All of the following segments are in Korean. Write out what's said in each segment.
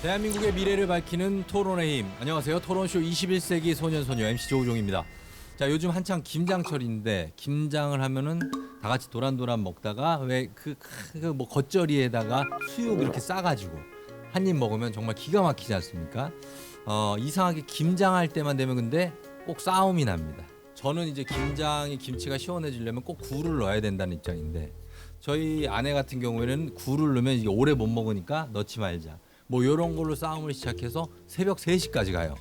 대한민국의 미래를 밝히는 토론의 힘. 안녕하세요. 토론쇼 21세기 소년소녀 MC 조우종입니다. 자, 요즘 한창 김장철인데 김장을 하면은 다 같이 도란도란 먹다가 왜 뭐 겉절이에다가 수육 이렇게 싸가지고 한 입 먹으면 정말 기가 막히지 않습니까? 이상하게 김장할 때만 되면 근데 꼭 싸움이 납니다. 저는 이제 김장이 김치가 시원해지려면 꼭 굴을 넣어야 된다는 입장인데 저희 아내 같은 경우에는 굴을 넣으면 이게 오래 못 먹으니까 넣지 말자. 뭐 이런 걸로 싸움을 시작해서 새벽 3시까지 가요.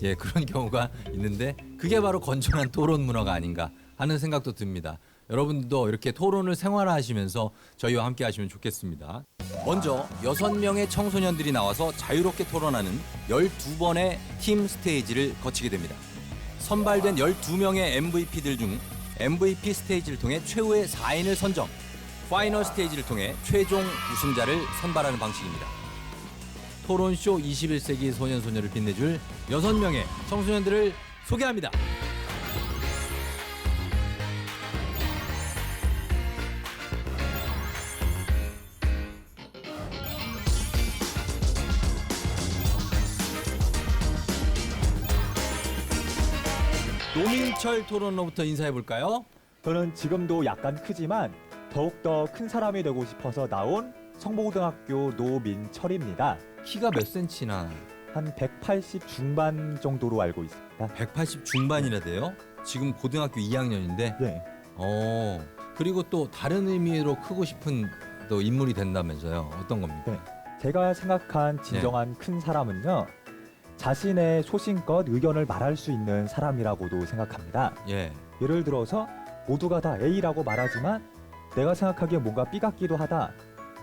예, 그런 경우가 있는데 그게 바로 건전한 토론 문화가 아닌가 하는 생각도 듭니다. 여러분도 이렇게 토론을 생활화하시면서 저희와 함께 하시면 좋겠습니다. 먼저 6명의 청소년들이 나와서 자유롭게 토론하는 12번의 팀 스테이지를 거치게 됩니다. 선발된 12명의 MVP들 중 MVP 스테이지를 통해 최후의 4인을 선정, 파이널 스테이지를 통해 최종 우승자를 선발하는 방식입니다. 토론쇼 21세기 소년소녀를 빛내줄 6명의 청소년들을 소개합니다. 노민철 토론러부터 인사해 볼까요? 저는 지금도 약간 크지만 더욱더 큰 사람이 되고 싶어서 나온 성모고등학교 노민철입니다. 키가 몇 센치나? 한 180 중반 정도로 알고 있습니다. 180 중반이나 돼요? 지금 고등학교 2학년인데? 네. 그리고 또 다른 의미로 크고 싶은 또 인물이 된다면서요. 어떤 겁니까? 네. 제가 생각한 진정한 큰 사람은요. 자신의 소신껏 의견을 말할 수 있는 사람이라고도 생각합니다. 예. 예를 들어서 모두가 다 A라고 말하지만 내가 생각하기에 뭔가 B 같기도 하다.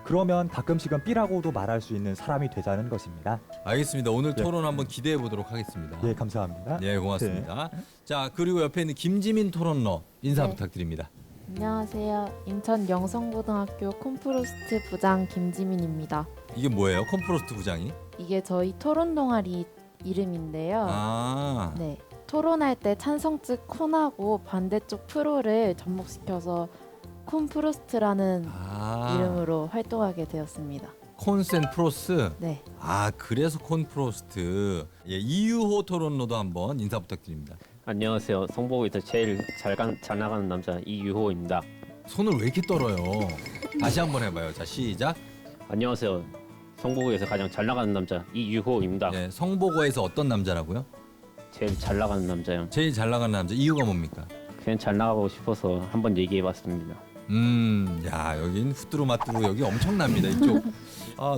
그러면 가끔씩은 B라고도 말할 수 있는 사람이 되자는 것입니다. 알겠습니다. 오늘 네. 토론 한번 기대해 보도록 하겠습니다. 예, 감사합니다. 예, 고맙습니다. 자, 그리고 옆에 있는 김지민 토론러 인사 네. 부탁드립니다. 안녕하세요. 인천 영성고등학교 콤프로스트 부장 김지민입니다. 이게 뭐예요? 컴프로스트 부장이? 이게 저희 토론 동아리 이름인데요. 아, 네. 토론할 때 찬성측 콘하고 반대쪽 프로를 접목시켜서 콤프로스트라는 이름으로 활동하게 되었습니다. 콘센 프로스. 네. 아, 그래서 콘프로스트. 예, 이유호 토론러도 한번 인사 부탁드립니다. 안녕하세요. 성보고에서 제일 잘 나가는 남자 이유호입니다. 손을 왜 이렇게 떨어요? 다시 한번 해봐요. 자, 시작. 안녕하세요. 성보고에서 가장 잘 나가는 남자 이유호입니다. 예, 성보고에서 어떤 남자라고요? 제일 잘 나가는 남자요. 제일 잘 나가는 남자. 이유가 뭡니까? 그냥 잘 나가고 싶어서 한번 얘기해봤습니다. 야, 여긴 후뚜루마뚜루 여기 엄청납니다. 이쪽.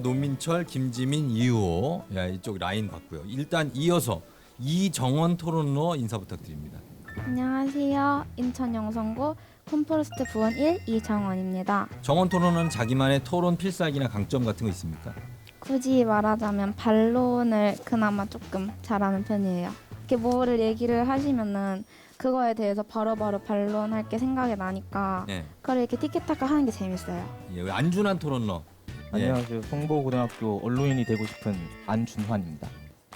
노민철, 김지민, 이유호. 야, 이쪽 라인 봤고요. 일단 이어서 이정원 토론러 인사 부탁드립니다. 안녕하세요. 인천 영성고 콤프로스트 부원 1 이정원입니다. 정원 토론은 자기만의 토론 필살기나 강점 같은 거 있습니까? 굳이 말하자면 반론을 그나마 조금 잘하는 편이에요. 이렇게 뭐를 얘기를 하시면은 그거에 대해서 바로바로 반론할 게 생각이 나니까 네. 그걸 이렇게 티키타카 하는 게 재밌어요. 예, 안준환 토론러. 예, 안녕하세요. 성보고등학교 언론인이 되고 싶은 안준환입니다.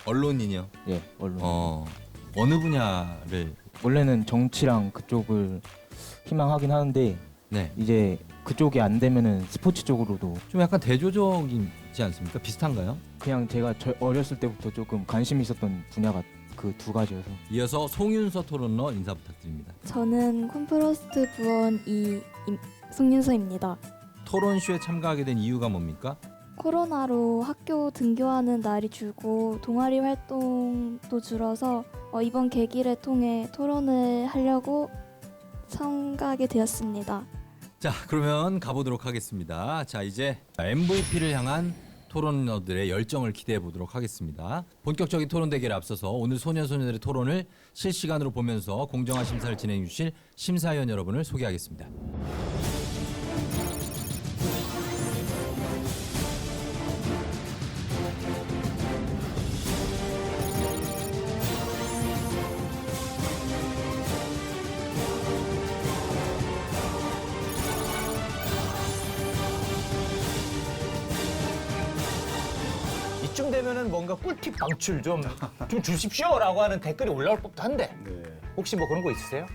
언론인이요. 예, 언론. 어느 분야를? 원래는 정치랑 그쪽을 희망하긴 하는데 네. 이제 그쪽이 안 되면은 스포츠 쪽으로도 좀 약간 대조적이지 않습니까? 비슷한가요? 그냥 제가 어렸을 때부터 조금 관심 있었던 분야가 그 두 가지여서. 이어서 송윤서 토론러 인사 부탁드립니다. 저는 콤프로스트 부원 2 송윤서입니다. 토론쇼에 참가하게 된 이유가 뭡니까? 코로나로 학교 등교하는 날이 줄고 동아리 활동도 줄어서 이번 계기를 통해 토론을 하려고 참가하게 되었습니다. 자, 그러면 가보도록 하겠습니다. 자, 이제 MVP를 향한 토론러들의 열정을 기대해 보도록 하겠습니다. 본격적인 토론 대결에 앞서서 오늘 소년소녀들의 토론을 실시간으로 보면서 공정한 심사를 진행해 주실 심사위원 여러분을 소개하겠습니다. 이쯤 되면은 뭔가 꿀팁 방출 좀 주십시오라고 하는 댓글이 올라올 법도 한데 네. 혹시 뭐 그런 거 있으세요?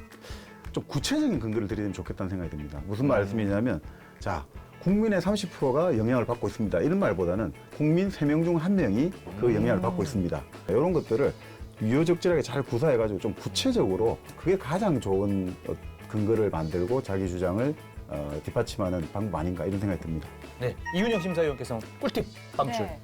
좀 구체적인 근거를 드리면 좋겠다는 생각이 듭니다. 무슨 말씀이냐면, 자, 국민의 30%가 영향을 받고 있습니다. 이런 말보다는 국민 3명 중 1명이 그 영향을 받고 있습니다. 이런 것들을 유효적절하게 잘 구사해가지고 좀 구체적으로 그게 가장 좋은 근거를 만들고 자기 주장을 뒷받침하는 방법 아닌가 이런 생각이 듭니다. 네, 이윤영 심사위원께서 꿀팁 방출. 네.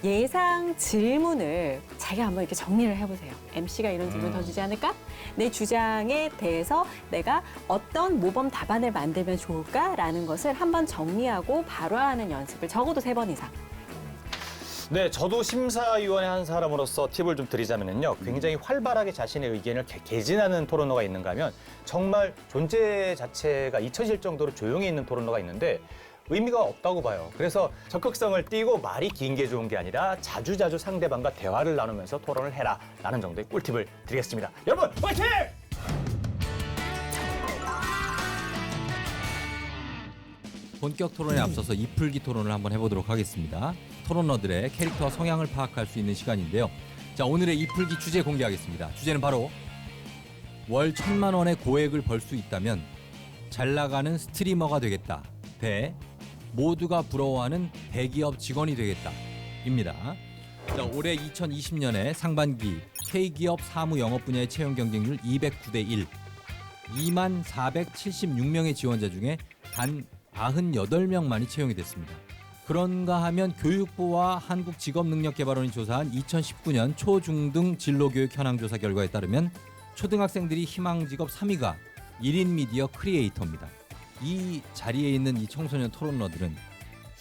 예상 질문을 자기가 한번 이렇게 정리를 해보세요. MC가 이런 질문 던지지 않을까? 내 주장에 대해서 내가 어떤 모범 답안을 만들면 좋을까라는 것을 한번 정리하고 발화하는 연습을 적어도 3번 이상. 네, 저도 심사위원의 한 사람으로서 팁을 좀 드리자면요. 굉장히 활발하게 자신의 의견을 개진하는 토론회가 있는가 하면 정말 존재 자체가 잊혀질 정도로 조용히 있는 토론회가 있는데 의미가 없다고 봐요. 그래서 적극성을 띠고 말이 긴 게 좋은 게 아니라 자주자주 상대방과 대화를 나누면서 토론을 해라라는 정도의 꿀팁을 드리겠습니다. 여러분, 화이팅! 본격 토론에 앞서서 이풀기 토론을 한번 해보도록 하겠습니다. 토론러들의 캐릭터 성향을 파악할 수 있는 시간인데요. 자, 오늘의 이풀기 주제 공개하겠습니다. 주제는 바로 월 1,000만 원의 고액을 벌 수 있다면 잘 나가는 스트리머가 되겠다. 대 모두가 부러워하는 대기업 직원이 되겠다. 입니다. 자, 올해 2020년에 상반기 K기업 사무 영업 분야의 채용 경쟁률 209대 1. 2만 476명의 지원자 중에 단 98명만이 채용이 됐습니다. 그런가 하면 교육부와 한국직업능력개발원이 조사한 2019년 초중등 진로교육 현황조사 결과에 따르면 초등학생들이 희망직업 3위가 1인 미디어 크리에이터입니다. 이 자리에 있는 이 청소년 토론러들은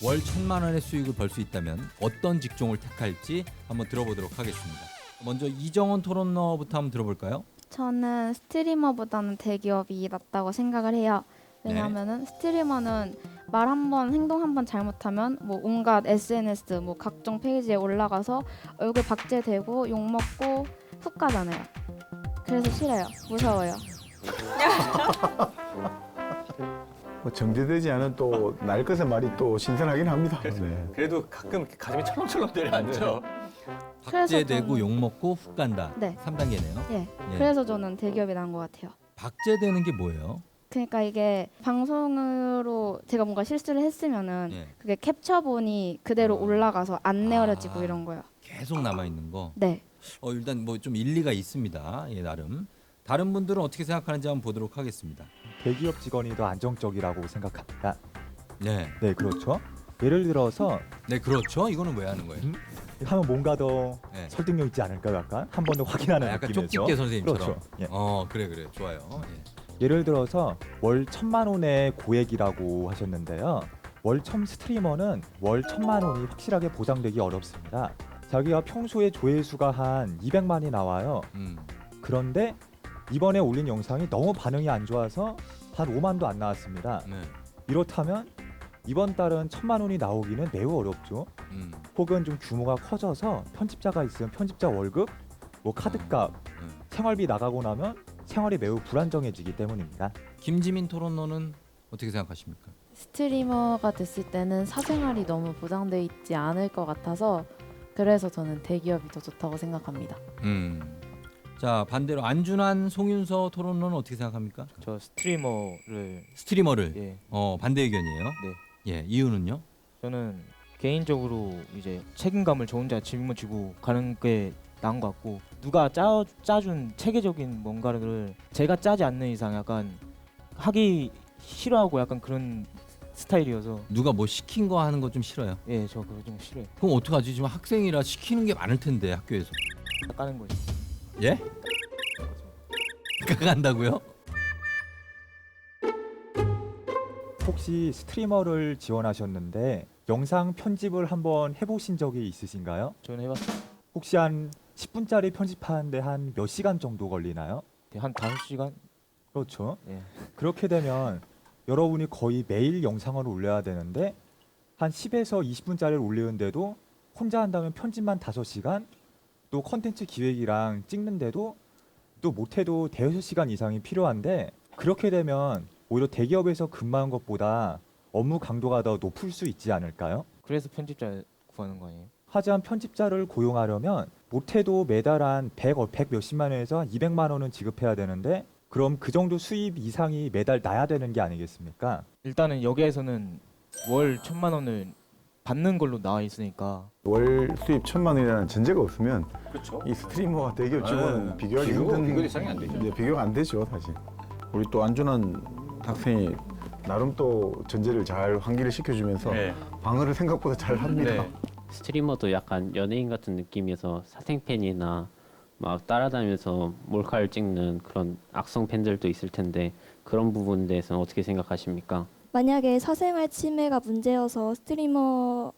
월 1,000만 원의 수익을 벌 수 있다면 어떤 직종을 택할지 한번 들어보도록 하겠습니다. 먼저 이정원 토론러부터 한번 들어볼까요? 저는 스트리머보다는 대기업이 낫다고 생각을 해요. 왜냐하면은 스트리머는 말 한 번, 행동 한 번 잘못하면 뭐 온갖 SNS, 뭐 각종 페이지에 올라가서 얼굴 박제되고 욕 먹고 훅 가잖아요. 그래서 싫어요. 무서워요. 뭐 정제되지 않은 또 날 것의 말이 또 신선하긴 합니다. 네. 그래도 가끔 이렇게 가슴이 철렁철렁 내려앉죠. 박제되고 저는- 욕먹고 훅 간다. 네. 3단계네요. 예. 예. 그래서 저는 대기업이 나은 것 같아요. 박제되는 게 뭐예요? 그러니까 이게 방송으로 제가 뭔가 실수를 했으면은 예. 그게 캡처본이 그대로 올라가서 안 내어지고 이런 거요. 계속 남아 있는 거. 네. 일단 뭐 좀 일리가 있습니다. 예, 나름. 다른 분들은 어떻게 생각하는지 한번 보도록 하겠습니다. 대기업 직원이 더 안정적이라고 생각합니다. 네. 네, 그렇죠. 예를 들어서 네, 그렇죠. 이거는 왜 하는 거예요? 하면 뭔가 더 네. 설득력 있지 않을까요? 약간 한 번 더 확인하는 약간 느낌에서. 쪽집게 선생님처럼. 그렇죠. 예. 그래. 좋아요. 예. 예를 들어서 월 1,000만 원의 고액이라고 하셨는데요. 월 스트리머는 월 1,000만 원이 확실하게 보장되기 어렵습니다. 자기가 평소에 조회수가 한 200만이 나와요. 그런데 이번에 올린 영상이 너무 반응이 안 좋아서 한 5만도 안 나왔습니다. 네. 이렇다면 이번 달은 1,000만 원이 나오기는 매우 어렵죠. 혹은 좀 규모가 커져서 편집자가 있으면 편집자 월급, 뭐 카드값, 생활비 나가고 나면 생활이 매우 불안정해지기 때문입니다. 김지민 토론러는 어떻게 생각하십니까? 스트리머가 됐을 때는 사생활이 너무 보장돼 있지 않을 것 같아서 그래서 저는 대기업이 더 좋다고 생각합니다. 자, 반대로 안준환, 송윤서 토론러는 어떻게 생각합니까? 저 스트리머를 스트리머를 예, 반대 의견이에요. 네. 예, 이유는요? 저는 개인적으로 이제 책임감을 저 혼자 짊어지고 가는 게 나은 것 같고 누가 짜준 체계적인 뭔가를 제가 짜지 않는 이상 약간 하기 싫어하고 약간 그런 스타일이어서 누가 뭐 시킨 거 하는 거 좀 싫어요. 예, 저 그거 좀 싫어요. 그럼 어떡하지? 지금 학생이라 시키는 게 많을 텐데 학교에서. 까는 거죠. 예? 간다고요? 혹시 스트리머를 지원하셨는데 영상 편집을 한번 해보신 적이 있으신가요? 저는 해봤어요. 혹시 한 10분짜리 편집하는데 한 몇 시간 정도 걸리나요? 한 5시간? 그렇죠. 예. 그렇게 되면 여러분이 거의 매일 영상을 올려야 되는데 한 10에서 20분짜리를 올리는데도 혼자 한다면 편집만 5시간, 또 컨텐츠 기획이랑 찍는데도 또 못해도 대여섯 시간 이상이 필요한데 그렇게 되면 오히려 대기업에서 근무하는 것보다 업무 강도가 더 높을 수 있지 않을까요? 그래서 편집자 구하는 거 아니에요? 하지만 편집자를 고용하려면 못해도 매달 한 100 몇십만 원에서 200만 원은 지급해야 되는데 그럼 그 정도 수입 이상이 매달 나야 되는 게 아니겠습니까? 일단은 여기에서는 월 1,000만 원을 받는 걸로 나와 있으니까 월 수입 1,000만 원이라는 전제가 없으면 그렇죠. 이 스트리머와 대기업 직원은 네. 비교하기 비교 힘든 대상이 안 되죠. 네, 비교가 안 되죠, 사실. 우리 또 안준환 학생이 나름 또 전제를 잘 환기를 시켜주면서 네. 방어를 생각보다 잘 합니다. 네. 스트리머도 약간 연예인 같은 느낌에서 사생팬이나 막 따라다니면서 몰카를 찍는 그런 악성 팬들도 있을 텐데 그런 부분에 대해서는 어떻게 생각하십니까? 만약에 사생활 침해가 문제여서 스트리머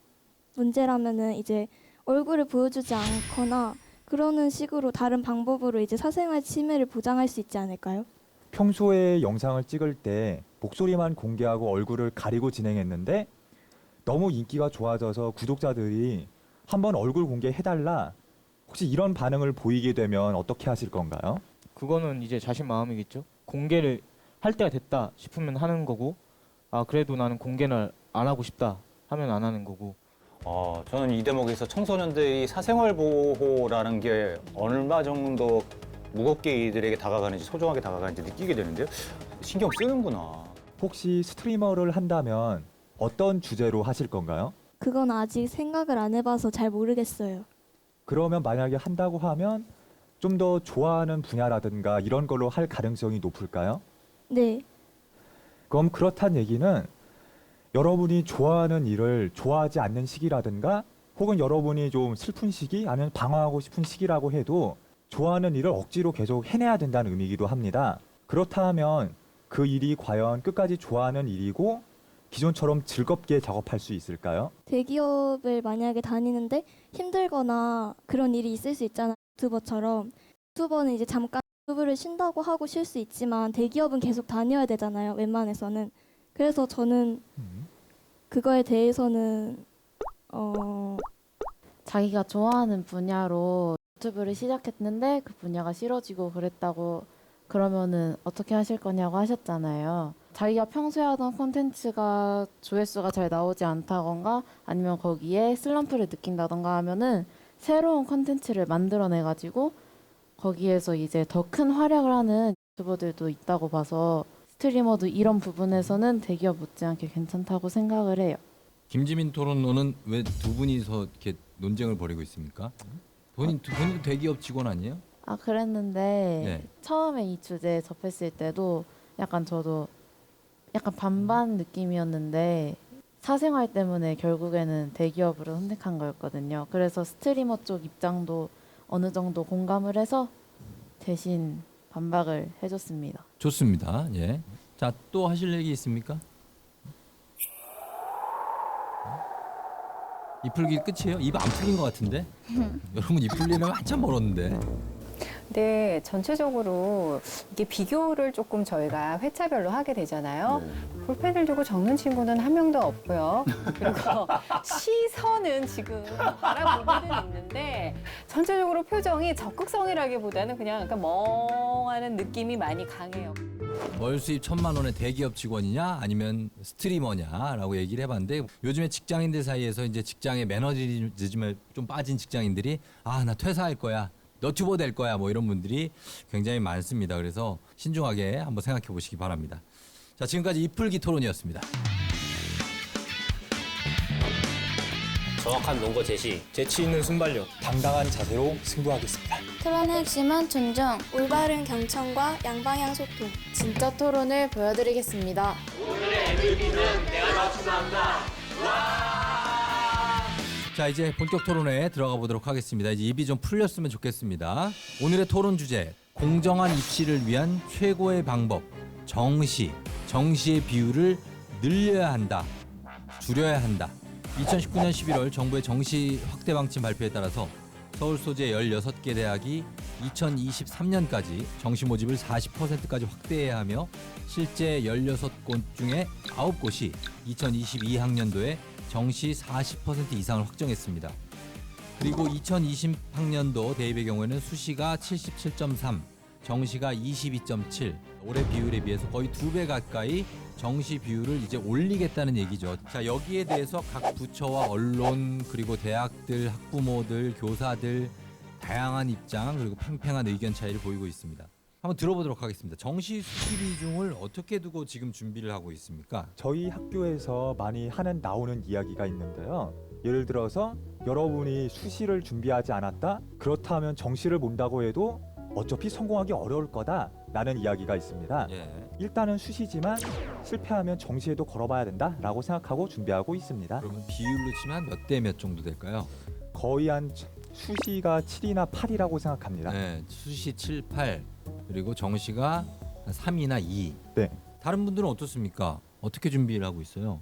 문제라면은 이제 얼굴을 보여주지 않거나 그러는 식으로 다른 방법으로 이제 사생활 침해를 보장할 수 있지 않을까요? 평소에 영상을 찍을 때 목소리만 공개하고 얼굴을 가리고 진행했는데 너무 인기가 좋아져서 구독자들이 한번 얼굴 공개해달라, 혹시 이런 반응을 보이게 되면 어떻게 하실 건가요? 그거는 이제 자신 마음이겠죠. 공개를 할 때가 됐다 싶으면 하는 거고, 아 그래도 나는 공개를 안 하고 싶다 하면 안 하는 거고. 저는 이 대목에서 청소년들이 사생활 보호라는 게 얼마 정도 무겁게 이들에게 다가가는지 소중하게 다가가는지 느끼게 되는데요. 신경 쓰는구나. 혹시 스트리머를 한다면 어떤 주제로 하실 건가요? 그건 아직 생각을 안 해봐서 잘 모르겠어요. 그러면 만약에 한다고 하면 좀 더 좋아하는 분야라든가 이런 걸로 할 가능성이 높을까요? 네, 그럼 그렇단 얘기는 여러분이 좋아하는 일을 좋아하지 않는 시기라든가 혹은 여러분이 좀 슬픈 시기 아니면 방황하고 싶은 시기라고 해도 좋아하는 일을 억지로 계속 해내야 된다는 의미이기도 합니다. 그렇다면 그 일이 과연 끝까지 좋아하는 일이고 기존처럼 즐겁게 작업할 수 있을까요? 대기업을 만약에 다니는데 힘들거나 그런 일이 있을 수 있잖아요. 유튜버처럼. 유튜버는 이제 잠깐 유튜브를 쉰다고 하고 쉴 수 있지만 대기업은 계속 다녀야 되잖아요. 웬만해서는. 그래서 저는 그거에 대해서는 자기가 좋아하는 분야로 유튜브를 시작했는데 그 분야가 싫어지고 그랬다고 그러면은 어떻게 하실 거냐고 하셨잖아요. 자기가 평소에 하던 콘텐츠가 조회수가 잘 나오지 않다던가 아니면 거기에 슬럼프를 느낀다던가 하면은 새로운 콘텐츠를 만들어내가지고 거기에서 이제 더 큰 활약을 하는 유튜버들도 있다고 봐서 스트리머도 이런 부분에서는 대기업 못지않게 괜찮다고 생각을 해요. 김지민 토론노는 왜 두 분이서 이렇게 논쟁을 벌이고 있습니까? 본인도 대기업 직원 아니에요? 아 그랬는데 네. 처음에 이 주제 접했을 때도 약간 저도 약간 반반 느낌이었는데 사생활 때문에 결국에는 대기업으로 선택한 거였거든요. 그래서 스트리머 쪽 입장도 어느 정도 공감을 해서 대신 반박을 해줬습니다. 좋습니다. 예. 자, 또 하실 얘기 있습니까? 입 풀기 끝이에요? 입 안 풀린 것 같은데? 여러분 입 풀리려면 한참 멀었는데. 네, 전체적으로 이게 비교를 조금 저희가 회차별로 하게 되잖아요. 볼펜을 두고 적는 친구는 한 명도 없고요. 그리고 시선은 지금 바라보고는 있는데 전체적으로 표정이 적극성이라기보다는 그냥 약간 멍하는 느낌이 많이 강해요. 월 수입 1,000만 원의 대기업 직원이냐 아니면 스트리머냐라고 얘기를 해봤는데 요즘에 직장인들 사이에서 이제 직장의 매너리즘에 좀 빠진 직장인들이 아, 나 퇴사할 거야. 너튜버 될 거야 뭐 이런 분들이 굉장히 많습니다. 그래서 신중하게 한번 생각해 보시기 바랍니다. 자, 지금까지 이풀기 토론이었습니다. 정확한 논거 제시, 재치 있는 순발력, 당당한 자세로 승부하겠습니다. 토론의 핵심은 존중, 올바른 경청과 양방향 소통. 진짜 토론을 보여드리겠습니다. 자, 이제 본격 토론에 들어가 보도록 하겠습니다. 이제 입이 좀 풀렸으면 좋겠습니다. 오늘의 토론 주제, 공정한 입시를 위한 최고의 방법, 정시. 정시의 비율을 늘려야 한다, 줄여야 한다. 2019년 11월 정부의 정시 확대 방침 발표에 따라서 서울 소재 16개 대학이 2023년까지 정시 모집을 40%까지 확대해야 하며 실제 16곳 중에 9곳이 2022학년도에 정시 40% 이상을 확정했습니다. 그리고 2020학년도 대입의 경우에는 수시가 77.3, 정시가 22.7, 올해 비율에 비해서 거의 2배 가까이 정시 비율을 이제 올리겠다는 얘기죠. 자, 여기에 대해서 각 부처와 언론 그리고 대학들, 학부모들, 교사들 다양한 입장 그리고 팽팽한 의견 차이를 보이고 있습니다. 한번 들어보도록 하겠습니다. 정시 수시 비중을 어떻게 두고 지금 준비를 하고 있습니까? 저희 학교에서 많이 나오는 이야기가 있는데요. 예를 들어서 여러분이 수시를 준비하지 않았다? 그렇다면 정시를 본다고 해도 어차피 성공하기 어려울 거다라는 이야기가 있습니다. 예. 일단은 수시지만 실패하면 정시에도 걸어봐야 된다라고 생각하고 준비하고 있습니다. 그러면 비율로 치면 몇 대 몇 정도 될까요? 거의 한 수시가 7이나 8이라고 생각합니다. 네, 수시 7, 8 그리고 정시가 한 3이나 2. 네. 다른 분들은 어떻습니까? 어떻게 준비를 하고 있어요?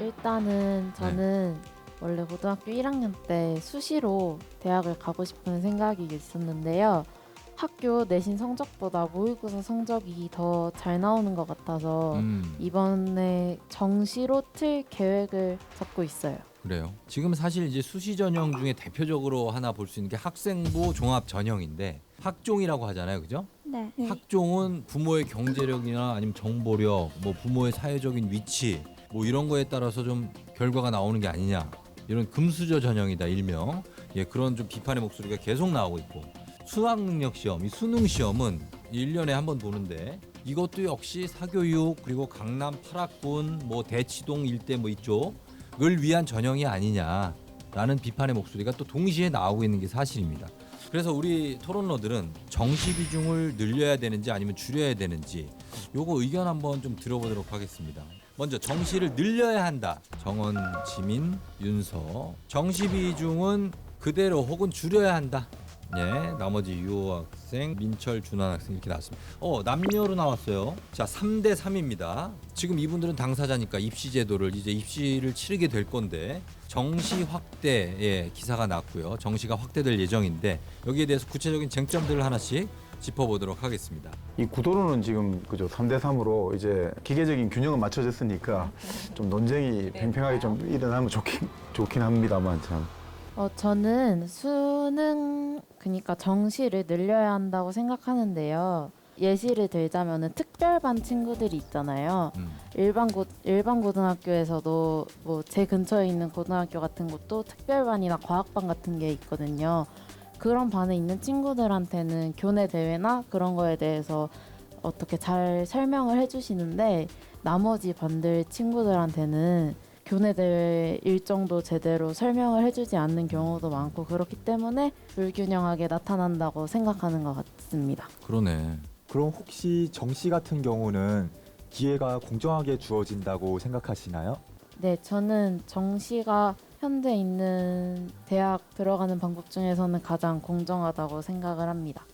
일단은 저는 원래 고등학교 1학년 때 수시로 대학을 가고 싶은 생각이 있었는데요. 학교 내신 성적보다 모의고사 성적이 더 잘 나오는 것 같아서 이번에 정시로 틀 계획을 잡고 있어요. 그래요. 지금 사실 이제 수시 전형 중에 대표적으로 하나 볼 수 있는 게 학생부 종합 전형인데 학종이라고 하잖아요, 그죠? 네. 학종은 부모의 경제력이나 아니면 정보력, 뭐 부모의 사회적인 위치, 뭐 이런 거에 따라서 좀 결과가 나오는 게 아니냐. 이런 금수저 전형이다 일명. 예, 그런 좀 비판의 목소리가 계속 나오고 있고. 수학 능력 시험, 이 수능 시험은 1년에 한 번 보는데 이것도 역시 사교육 그리고 강남 8학군 뭐 대치동 일대 뭐 이쪽을 위한 전형이 아니냐라는 비판의 목소리가 또 동시에 나오고 있는 게 사실입니다. 그래서 우리 토론러들은 정시 비중을 늘려야 되는지 아니면 줄여야 되는지 요거 의견 한번 좀 들어보도록 하겠습니다. 먼저 정시를 늘려야 한다. 정원, 지민, 윤서. 정시 비중은 그대로 혹은 줄여야 한다. 예, 나머지 유학생, 민철, 준환 학생 이렇게 나왔습니다. 남녀로 나왔어요. 자, 3대 3입니다. 지금 이분들은 당사자니까 입시 제도를 이제 입시를 치르게 될 건데 정시 확대의 기사가 났고요. 정시가 확대될 예정인데 여기에 대해서 구체적인 쟁점들을 하나씩 짚어보도록 하겠습니다. 이 구도로는 지금 그죠 3대 3으로 이제 기계적인 균형은 맞춰졌으니까 좀 논쟁이 팽팽하게 좀 일어나면 좋긴 합니다만 참. 저는 수능 그러니까 정시를 늘려야 한다고 생각하는데요. 예시를 들자면은 특별반 친구들이 있잖아요. 일반 고등학교에서도 뭐 제 근처에 있는 고등학교 같은 곳도 특별반이나 과학반 같은 게 있거든요. 그런 반에 있는 친구들한테는 교내 대회나 그런 거에 대해서 어떻게 잘 설명을 해주시는데 나머지 반들 친구들한테는 교내 대회 일정도 제대로 설명을 해주지 않는 경우도 많고 그렇기 때문에 불균형하게 나타난다고 생각하는 것 같습니다. 그러네. 그럼 혹시 정시 같은 경우는 기회가 공정하게 주어진다고 생각하시나요? 네, 저는 정시가 현재 있는 대학 들어가는 방법 중에서는 가장 공정하다고 생각을 합니다.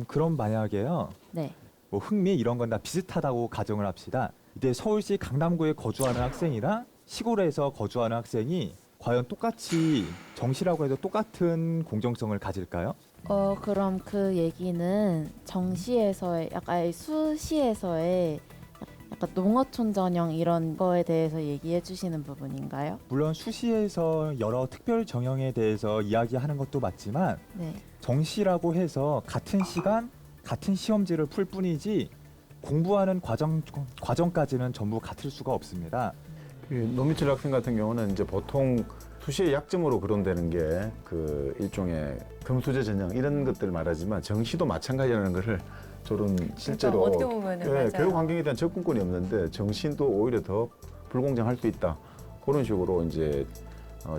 그럼 만약에요. 네. 뭐 흥미 이런 건 다 비슷하다고 가정을 합시다. 이제 서울시 강남구에 거주하는 학생이랑 시골에서 거주하는 학생이 과연 똑같이 정시라고 해도 똑같은 공정성을 가질까요? 그럼 그 얘기는 정시에서의 약간 수시에서의 약간 농어촌 전형 이런 거에 대해서 얘기해 주시는 부분인가요? 물론 수시에서 여러 특별 정형에 대해서 이야기하는 것도 맞지만 네. 정시라고 해서 같은 시간 같은 시험지를 풀 뿐이지 공부하는 과정까지는 전부 같을 수가 없습니다. 노미철 학생 같은 경우는 이제 보통 수시의 약점으로 거론되는 게 그 일종의 금수저 전형 이런 것들 말하지만 정시도 마찬가지라는 것을 저는 실제로 어떻게 보면은 맞아요. 교육 환경에 대한 접근권이 없는데 정시도 오히려 더 불공정할 수 있다. 그런 식으로 이제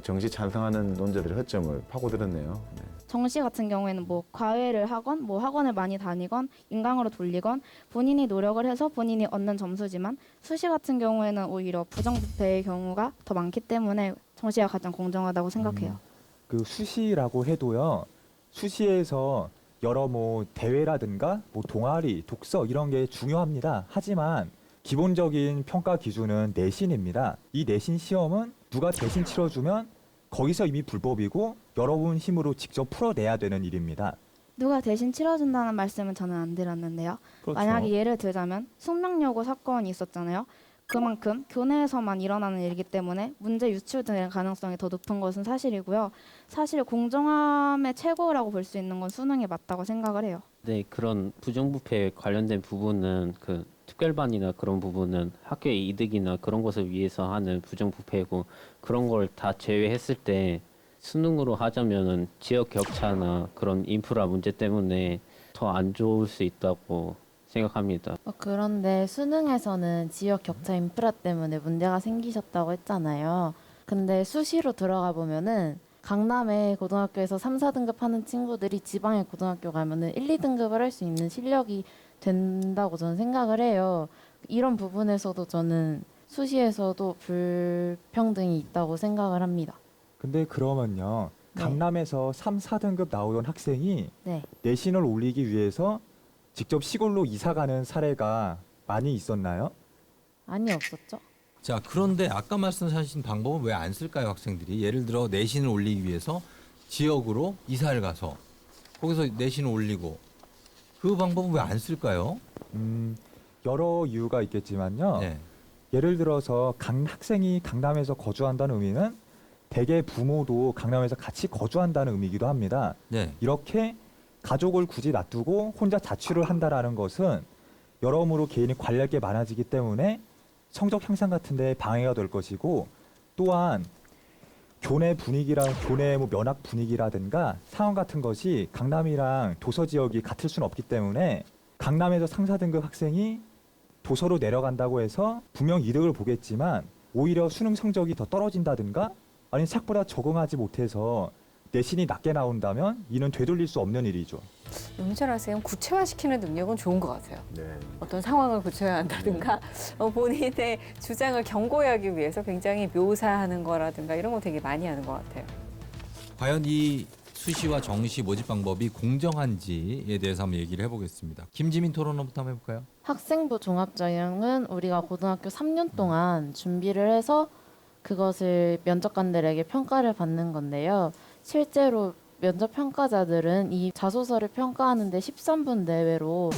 정시 찬성하는 논자들의 허점을 파고들었네요. 네. 정시 같은 경우에는 뭐 과외를 하건 뭐 학원을 많이 다니건 인강으로 돌리건 본인이 노력을 해서 본인이 얻는 점수지만 수시 같은 경우에는 오히려 부정부패의 경우가 더 많기 때문에 정시가 가장 공정하다고 생각해요. 그 수시라고 해도요. 수시에서 여러 뭐 대회라든가 뭐 동아리, 독서 이런 게 중요합니다. 하지만 기본적인 평가 기준은 내신입니다. 이 내신 시험은 누가 대신 치러주면 거기서 이미 불법이고 여러분 힘으로 직접 풀어내야 되는 일입니다. 누가 대신 치러준다는 말씀은 저는 안 들었는데요. 그렇죠. 만약에 예를 들자면 숙명여고 사건이 있었잖아요. 그만큼 교내에서만 일어나는 일이기 때문에 문제 유출될 가능성이 더 높은 것은 사실이고요. 사실 공정함의 최고라고 볼 수 있는 건 수능이 맞다고 생각을 해요. 네, 그런 부정부패 관련된 부분은 그 특별반이나 그런 부분은 학교의 이득이나 그런 것을 위해서 하는 부정부패고 그런 걸 다 제외했을 때 수능으로 하자면은 지역 격차나 그런 인프라 문제 때문에 더 안 좋을 수 있다고 생각합니다. 그런데 수능에서는 지역 격차 인프라 때문에 문제가 생기셨다고 했잖아요. 근데 수시로 들어가 보면은 강남의 고등학교에서 3, 4등급 하는 친구들이 지방의 고등학교 가면은 1, 2등급을 할 수 있는 실력이 된다고 저는 생각을 해요. 이런 부분에서도 저는 수시에서도 불평등이 있다고 생각을 합니다. 근데 그러면요. 네. 강남에서 3, 4등급 나오던 학생이 네. 내신을 올리기 위해서 직접 시골로 이사 가는 사례가 많이 있었나요? 아니, 없었죠. 자, 그런데 아까 말씀하신 방법은 왜 안 쓸까요, 학생들이? 예를 들어 내신을 올리기 위해서 지역으로 이사를 가서 거기서 내신을 올리고 그 방법은 왜 안 쓸까요? 여러 이유가 있겠지만요. 네. 예를 들어서 학생이 강남에서 거주한다는 의미는 대개 부모도 강남에서 같이 거주한다는 의미이기도 합니다. 네. 이렇게 가족을 굳이 놔두고 혼자 자취를 한다라는 것은 여러모로 개인이 관리할 게 많아지기 때문에 성적 향상 같은 데 방해가 될 것이고, 또한 교내 분위기랑 교내 면학 분위기라든가 상황 같은 것이 강남이랑 도서 지역이 같을 수는 없기 때문에 강남에서 상사 등급 학생이 도서로 내려간다고 해서 분명 이득을 보겠지만 오히려 수능 성적이 더 떨어진다든가 아니 생각보다 적응하지 못해서 내신이 낮게 나온다면 이는 되돌릴 수 없는 일이죠. 윤철 학생은 구체화시키는 능력은 좋은 것 같아요. 네. 어떤 상황을 구체화한다든가 본인의 주장을 견고하기 위해서 굉장히 묘사하는 거라든가 이런 거 되게 많이 하는 것 같아요. 과연 이 수시와 정시 모집 방법이 공정한지에 대해서 한번 얘기를 해보겠습니다. 김지민 토론원부터 한번 해볼까요? 학생부 종합전형은 우리가 고등학교 3년 동안 준비를 해서 그것을 면접관들에게 평가를 받는 건데요. 실제로 면접 평가자들은 이 자소서를 평가하는데 13분 내외로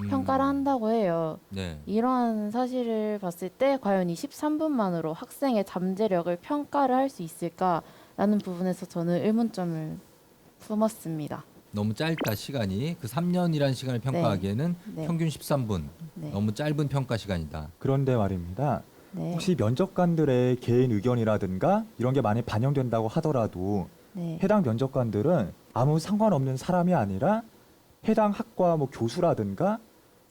평가를 한다고 해요. 네. 이러한 사실을 봤을 때 과연 이 13분만으로 학생의 잠재력을 평가를 할 수 있을까라는 부분에서 저는 의문점을 품었습니다. 너무 짧다 시간이. 그 3년이라는 시간을 평가하기에는 네. 평균 13분. 네. 너무 짧은 평가 시간이다. 그런데 말입니다. 네. 혹시 면접관들의 개인 의견이라든가 이런 게 많이 반영된다고 하더라도 네. 해당 면접관들은 아무 상관없는 사람이 아니라 해당 학과 교수라든가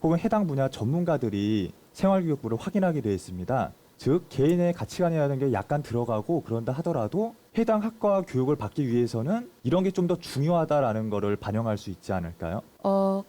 혹은 해당 분야 전문가들이 생활교육부를 확인하게 되어 있습니다. 즉 개인의 가치관이라는 게 약간 들어가고 그런다 하더라도 해당 학과 교육을 받기 위해서는 이런 게 좀 더 중요하다라는 거를 반영할 수 있지 않을까요?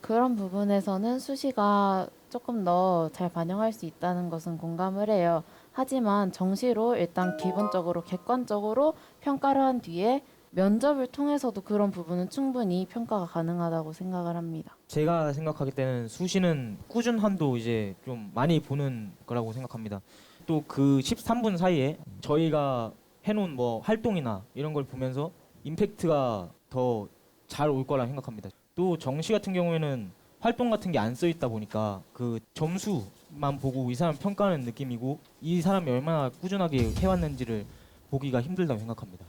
그런 부분에서는 수시가 조금 더 잘 반영할 수 있다는 것은 공감을 해요. 하지만 정시로 일단 기본적으로 객관적으로 평가를 한 뒤에 면접을 통해서도 그런 부분은 충분히 평가가 가능하다고 생각을 합니다. 제가 생각하기 때는 수시는 꾸준함도 이제 좀 많이 보는 거라고 생각합니다. 또 그 13분 사이에 저희가 해놓은 뭐 활동이나 이런 걸 보면서 임팩트가 더 잘 올 거라 생각합니다. 또 정시 같은 경우에는 활동 같은 게 안 써 있다 보니까 그 점수만 보고 이 사람 평가하는 느낌이고 이 사람이 얼마나 꾸준하게 해왔는지를 보기가 힘들다고 생각합니다.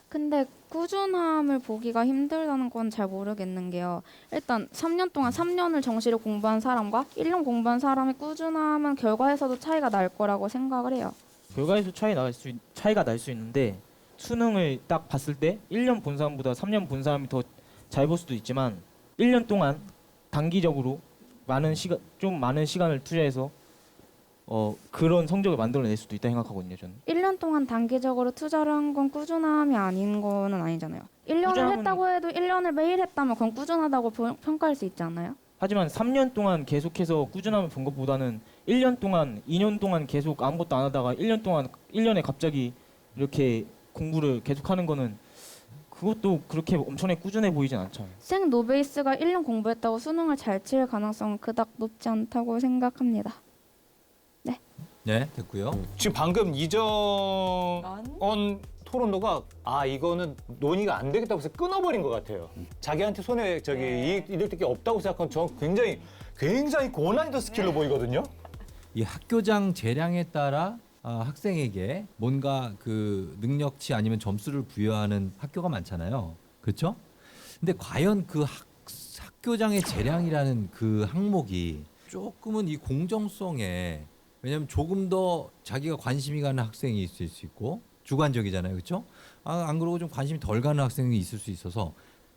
근데 꾸준함을 보기가 힘들다는 건 잘 모르겠는 게요. 일단 3년 동안 3년을 정시를 공부한 사람과 1년 공부한 사람의 꾸준함은 결과에서도 차이가 날 거라고 생각을 해요. 결과에서 차이가 날 수 있는데 수능을 딱 봤을 때 1년 본 사람보다 3년 본 사람이 더 잘 볼 수도 있지만 1년 동안 단기적으로 좀 많은 시간을 투자해서 그런 성적을 만들어낼 수도 있다 생각하거든요, 저는. 1년 동안 단기적으로 투자를 한 건 꾸준함이 아닌 거는 아니잖아요. 1년을 꾸준함은- 했다고 해도 1년을 매일 했다면 그건 꾸준하다고 평가할 수 있지 않나요? 하지만 3년 동안 계속해서 꾸준함을 본 것보다는 1년 동안, 2년 동안 계속 아무것도 안 하다가 1년에 갑자기 이렇게 공부를 계속하는 거는 그것도 그렇게 엄청나게 꾸준해 보이진 않잖아요. 생 노베이스가 1년 공부했다고 수능을 잘 칠 가능성은 그닥 높지 않다고 생각합니다. 네, 됐고요. 지금 방금 이정원 토론도가 이거는 논의가 안 되겠다고 해서 끊어버린 것 같아요. 자기한테 손에 이득 게 없다고 생각하면 저 굉장히 고난이도 스킬로 보이거든요. 이 학교장 재량에 따라 학생에게 뭔가 그 능력치 아니면 점수를 부여하는 학교가 많잖아요. 그렇죠? 근데 과연 그 학교장의 재량이라는 그 항목이 조금은 이 공정성에, 왜냐하면 조금 더 자기가 관심이 가는 학생이 있을 수 있고 주관적이잖아요. 그렇죠? 안 그러고 좀 관심이 덜 가는 학생이 있을 수 있어서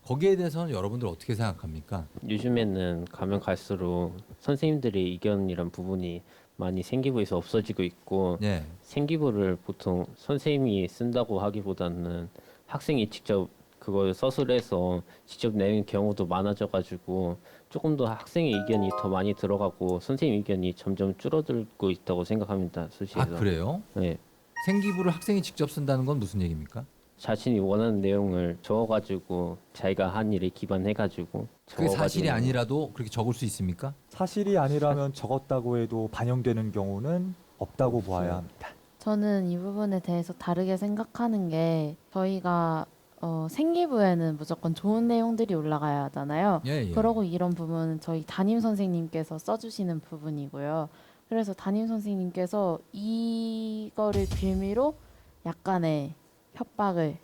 거기에 대해서는 여러분들 어떻게 생각합니까? 요즘에는 가면 갈수록 선생님들의 의견이란 부분이 많이 생기부에서 없어지고 있고 예. 생기부를 보통 선생님이 쓴다고 하기보다는 학생이 직접 그걸 서술해서 직접 내는 경우도 많아져가지고 조금 더 학생의 의견이 더 많이 들어가고 선생님 의견이 점점 줄어들고 있다고 생각합니다. 수시에서. 아 그래요? 네. 생기부를 학생이 직접 쓴다는 건 무슨 얘기입니까? 자신이 원하는 내용을 적어가지고 자기가 한 일에 기반해가지고 그게 사실이 적어가지고 아니라도 그렇게 적을 수 있습니까? 사실이 아니라면 적었다고 해도 반영되는 경우는 없다고 보아야 합니다. 저는 이 부분에 대해서 다르게 생각하는 게 저희가 생기부에는 무조건 좋은 내용들이 올라가야 하잖아요. 예, 예. 그러고 이런 부분은 저희 담임 선생님께서 써주시는 부분이고요. 그래서 담임 선생님께서 이거를 빌미로 약간의 협박을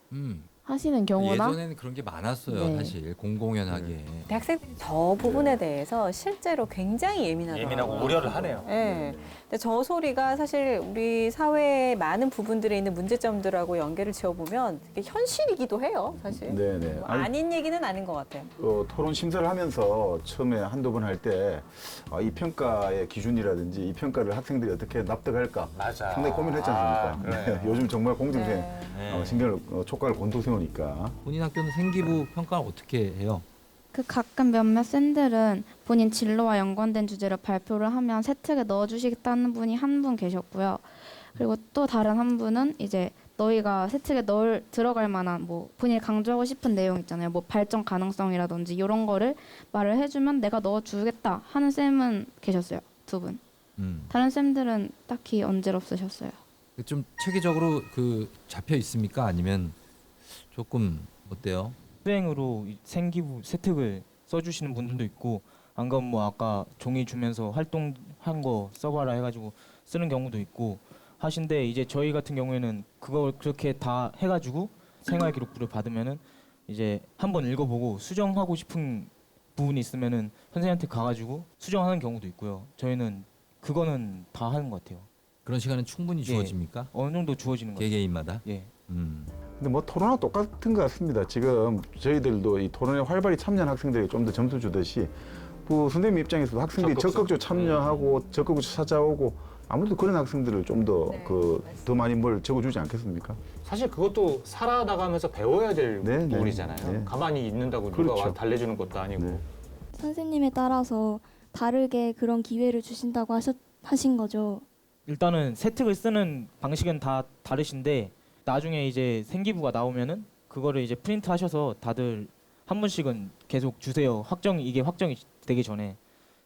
하시는 경우나 예전에는 그런 게 많았어요. 네. 사실 공공연하게. 대학생들이 저 부분에 대해서 실제로 굉장히 예민하더라고요. 예민하고 우려를 하네요. 네. 근데 저 소리가 사실 우리 사회의 많은 부분들에 있는 문제점들하고 연계를 지어보면 되게 현실이기도 해요, 사실. 네네. 뭐 아닌 얘기는 아닌 것 같아요. 토론 심사를 하면서 처음에 한두 번 할 때 이 평가의 기준이라든지 이 평가를 학생들이 어떻게 납득할까 맞아. 상당히 고민했지 않습니까? 아, 그래. 요즘 정말 공정생 네. 신경을 촉각을 곤두세우니까 본인 학교는 생기부 평가를 어떻게 해요? 그 가끔 몇몇 쌤들은 본인 진로와 연관된 주제로 발표를 하면 세특에 넣어주시겠다는 분이 한 분 계셨고요. 그리고 또 다른 한 분은 이제 너희가 세특에 들어갈 만한 뭐 본인이 강조하고 싶은 내용 있잖아요. 뭐 발전 가능성이라든지 이런 거를 말을 해주면 내가 넣어주겠다 하는 쌤은 계셨어요. 2분. 다른 쌤들은 딱히 언제없으셨어요. 좀 체계적으로 그 잡혀 있습니까? 아니면 조금 어때요? 수행으로 이 생기부 세특을 써주시는 분들도 있고 안 그러면 뭐 아까 종이 주면서 활동한 거 써봐라 해가지고 쓰는 경우도 있고 하신데 이제 저희 같은 경우에는 그걸 그렇게 다 해가지고 생활기록부를 받으면은 이제 한번 읽어보고 수정하고 싶은 부분이 있으면은 선생님한테 가가지고 수정하는 경우도 있고요. 저희는 그거는 다 하는 것 같아요. 그런 시간은 충분히 주어집니까? 어느 정도 주어지는 것 같아요. 개개인마다? 예. 근데 뭐 토론하고 똑같은 것 같습니다. 지금 저희들도 이 토론에 활발히 참여한 학생들이 좀 더 점수 주듯이 그 선생님 입장에서도 학생들이 적극적으로 참여하고 적극적으로 찾아오고 아무래도 그런 학생들을 좀 더 더 많이 뭘 적어주지 않겠습니까? 사실 그것도 살아나가면서 배워야 될 네, 네. 부분이잖아요. 네. 가만히 있는다고 누가 그렇죠. 와서 달래주는 것도 아니고. 네. 선생님에 따라서 다르게 그런 기회를 주신다고 하신 거죠. 일단은 세특을 쓰는 방식은 다 다르신데 나중에 이제 생기부가 나오면은 그거를 이제 프린트 하셔서 다들 한 분씩은 계속 주세요. 이게 확정이 되기 전에.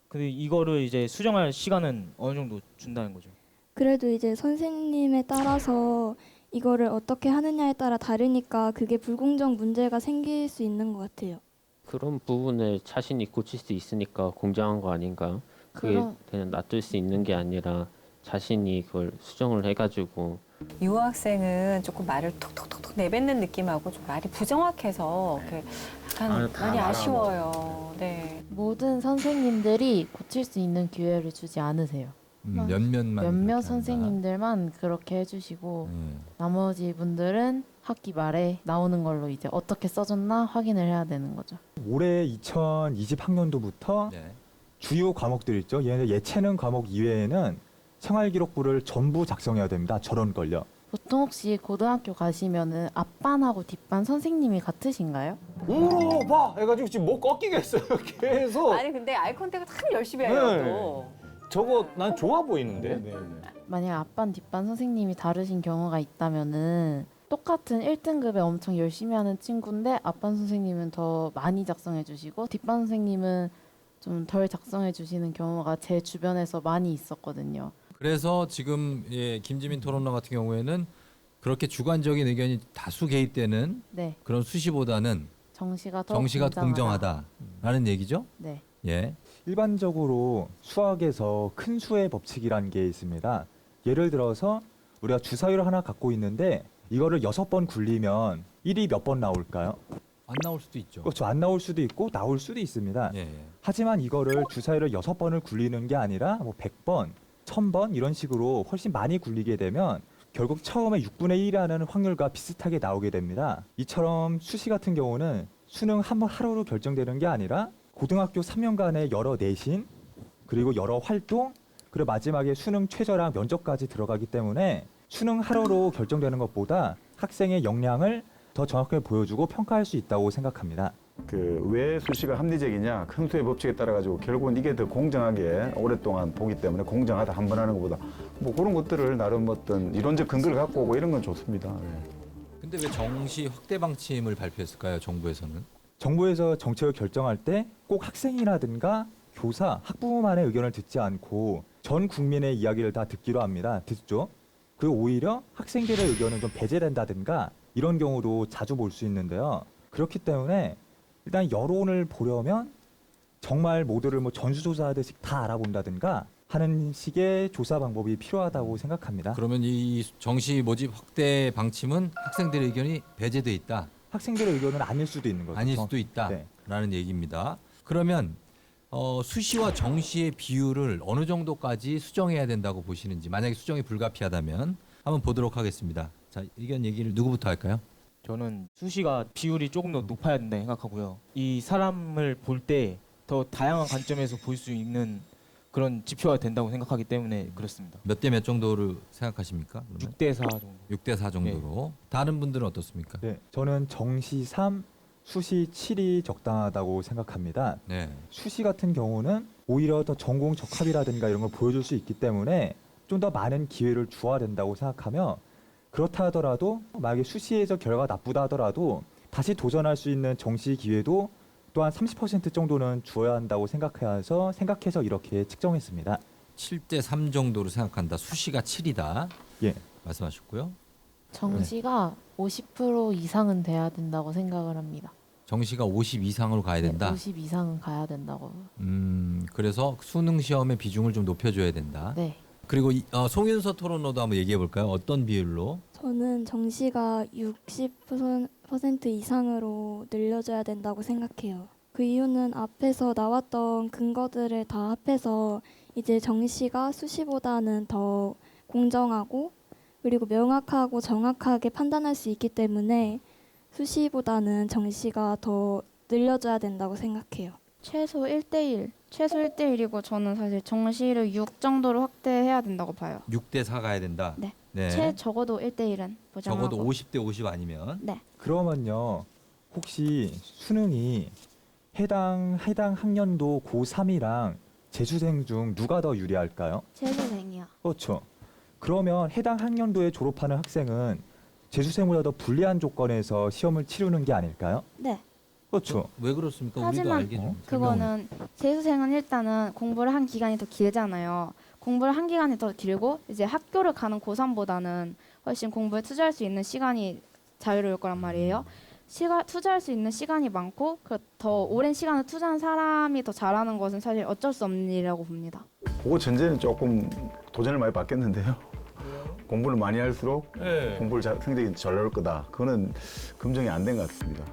근데 이거를 이제 수정할 시간은 어느 정도 준다는 거죠. 그래도 이제 선생님에 따라서 이거를 어떻게 하느냐에 따라 다르니까 그게 불공정 문제가 생길 수 있는 것 같아요. 그런 부분을 자신이 고칠 수 있으니까 공정한 거 아닌가요? 그게 그냥 놔둘 수 있는 게 아니라 자신이 그걸 수정을 해가지고 유학생은 조금 말을 톡톡톡톡 내뱉는 느낌하고 좀 말이 부정확해서 약간 많이 아쉬워요. 네. 모든 선생님들이 고칠 수 있는 기회를 주지 않으세요. 몇몇만 몇몇 그렇게 선생님들만 그렇게 해주시고 한다. 나머지 분들은 학기 말에 나오는 걸로 이제 어떻게 써줬나 확인을 해야 되는 거죠. 올해 2020학년도부터 네. 주요 과목들 있죠. 얘네 예체능 과목 이외에는 생활기록부를 전부 작성해야 됩니다. 저런 걸요. 보통 혹시 고등학교 가시면은 앞반하고 뒷반 선생님이 같으신가요? 물어봐 해가지고 지금 뭐 꺾이겠어요 계속. 아니 근데 아이 컨택을 참 열심히 해요. 네. 또. 저거 난 좋아 보이는데. 만약 앞반 뒷반 선생님이 다르신 경우가 있다면은 똑같은 1등급에 엄청 열심히 하는 친구인데 앞반 선생님은 더 많이 작성해 주시고 뒷반 선생님은 좀 덜 작성해 주시는 경우가 제 주변에서 많이 있었거든요. 그래서 지금 김지민 토론러 같은 경우에는 그렇게 주관적인 의견이 다수 개입되는 네, 그런 수시보다는 정시가 더 정시가 공정하다라는 얘기죠. 네. 예. 일반적으로 수학에서 큰 수의 법칙이라는 게 있습니다. 예를 들어서 우리가 주사위를 하나 갖고 있는데 이거를 6번 굴리면 1이 몇 번 나올까요? 안 나올 수도 있죠. 그렇죠. 안 나올 수도 있고 나올 수도 있습니다. 예. 하지만 이거를 주사위를 6번을 굴리는 게 아니라 뭐 100번, 1000번 이런 식으로 훨씬 많이 굴리게 되면 결국 처음에 6분의 1이라는 확률과 비슷하게 나오게 됩니다. 이처럼 수시 같은 경우는 수능 한 번 하루로 결정되는 게 아니라 고등학교 3년간의 여러 내신 그리고 여러 활동 그리고 마지막에 수능 최저랑 면접까지 들어가기 때문에 수능 하루로 결정되는 것보다 학생의 역량을 더 정확하게 보여주고 평가할 수 있다고 생각합니다. 그 왜 수시가 합리적이냐 큰 수의 법칙에 따라 가지고 결국은 이게 더 공정하게 오랫동안 보기 때문에 공정하다 한 번 하는 것보다 뭐 그런 것들을 나름 어떤 이론적 근거를 갖고 오고 이런 건 좋습니다. 예. 근데 왜 정시 확대 방침을 발표했을까요? 정부에서는? 정부에서 정책을 결정할 때 꼭 학생이라든가 교사, 학부모만의 의견을 듣지 않고 전 국민의 이야기를 다 듣기로 합니다. 듣죠? 그 오히려 학생들의 의견은 좀 배제된다든가 이런 경우도 자주 볼 수 있는데요. 그렇기 때문에 일단 여론을 보려면 정말 모두를 뭐 전수조사하듯이 다 알아본다든가 하는 식의 조사 방법이 필요하다고 생각합니다. 그러면 이 정시 모집 확대 방침은 학생들의 의견이 배제돼 있다. 학생들의 의견은 아닐 수도 있는 거죠. 아닐 수도 있다라는 얘기입니다. 그러면 수시와 정시의 비율을 어느 정도까지 수정해야 된다고 보시는지, 만약에 수정이 불가피하다면 한번 보도록 하겠습니다. 자, 의견 얘기를 누구부터 할까요? 저는 수시가 비율이 조금 더 높아야 된다 생각하고요. 이 사람을 볼 때 더 다양한 관점에서 볼 수 있는 그런 지표가 된다고 생각하기 때문에 그렇습니다. 몇 대 몇 정도로 생각하십니까? 6대 4 정도. 6대 4 정도로. 다른 분들은 어떻습니까? 네, 저는 정시 3, 수시 7이 적당하다고 생각합니다. 네. 수시 같은 경우는 오히려 더 전공 적합이라든가 이런 걸 보여줄 수 있기 때문에 좀 더 많은 기회를 주어야 된다고 생각하며 그렇다 하더라도 만약에 수시에서 결과가 나쁘다 하더라도 다시 도전할 수 있는 정시 기회도 또한 30% 정도는 주어야 한다고 생각해서 이렇게 측정했습니다. 7대 3 정도로 생각한다. 수시가 7이다. 예. 말씀하셨고요. 정시가 50% 이상은 돼야 된다고 생각을 합니다. 정시가 50 이상으로 가야 된다. 50 이상은 가야 된다고. 그래서 수능 시험의 비중을 좀 높여줘야 된다. 네. 그리고 송윤서 토론로도 한번 얘기해 볼까요? 어떤 비율로? 저는 정시가 60% 이상으로 늘려줘야 된다고 생각해요. 그 이유는 앞에서 나왔던 근거들을 다 합해서 이제 정시가 수시보다는 더 공정하고 그리고 명확하고 정확하게 판단할 수 있기 때문에 수시보다는 정시가 더 늘려줘야 된다고 생각해요. 최소 1대1. 최소 1대1이고 저는 사실 정시를 6 정도로 확대해야 된다고 봐요. 6대 4 가야 된다. 네. 네. 적어도 1대1은 보장하고. 적어도 50대 50 아니면. 네. 그러면요, 혹시 수능이 해당 학년도 고3이랑 재수생 중 누가 더 유리할까요? 재수생이요. 그렇죠. 그러면 해당 학년도에 졸업하는 학생은 재수생보다 더 불리한 조건에서 시험을 치르는 게 아닐까요? 네. 그렇죠. 왜 그렇습니까? 우리도 하지만 알게 좀. 그거는 재수생은 일단은 공부를 한 기간이 더 길잖아요. 공부를 한 기간이 더 길고 이제 학교를 가는 고3보다는 훨씬 공부에 투자할 수 있는 시간이 자유로울 거란 말이에요. 투자할 수 있는 시간이 많고 더 오랜 시간을 투자한 사람이 더 잘하는 것은 사실 어쩔 수 없는 일이라고 봅니다. 그거 전제는 조금 도전을 많이 받겠는데요. 공부를 많이 할수록 네. 성적이 잘 나올 거다. 그거는 검증이 안 된 것 같습니다.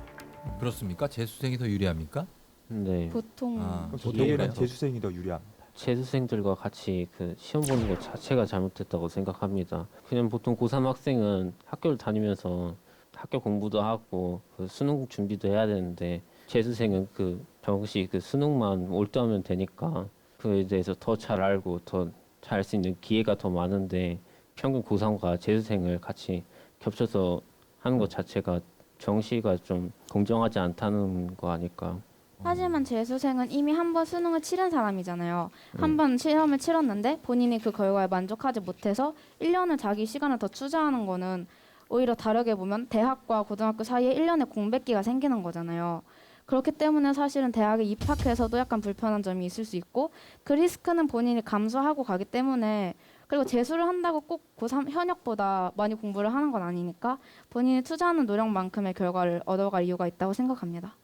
그렇습니까? 재수생이 더 유리합니까? 네. 보통 보통은 그래요. 재수생이 더 유리합니다. 재수생들과 같이 그 시험 보는 것 자체가 잘못됐다고 생각합니다. 그냥 보통 고3 학생은 학교를 다니면서 학교 공부도 하고 그 수능 준비도 해야 되는데 재수생은 그 정시 그 수능만 올드하면 되니까 그에 대해서 더 잘 알고 더 잘 할 수 있는 기회가 더 많은데 평균 고3과 재수생을 같이 겹쳐서 하는 것 자체가 정시가 좀 공정하지 않다는 거 아닐까. 하지만 재수생은 이미 한 번 수능을 치른 사람이잖아요. 한 번 시험을 치렀는데 본인이 그 결과에 만족하지 못해서 1년을 자기 시간을 더 투자하는 거는 오히려 다르게 보면 대학과 고등학교 사이에 1년의 공백기가 생기는 거잖아요. 그렇기 때문에 사실은 대학에 입학해서도 약간 불편한 점이 있을 수 있고 그 리스크는 본인이 감수하고 가기 때문에 그리고 재수를 한다고 꼭 고3 현역보다 많이 공부를 하는 건 아니니까 본인이 투자하는 노력만큼의 결과를 얻어갈 이유가 있다고 생각합니다.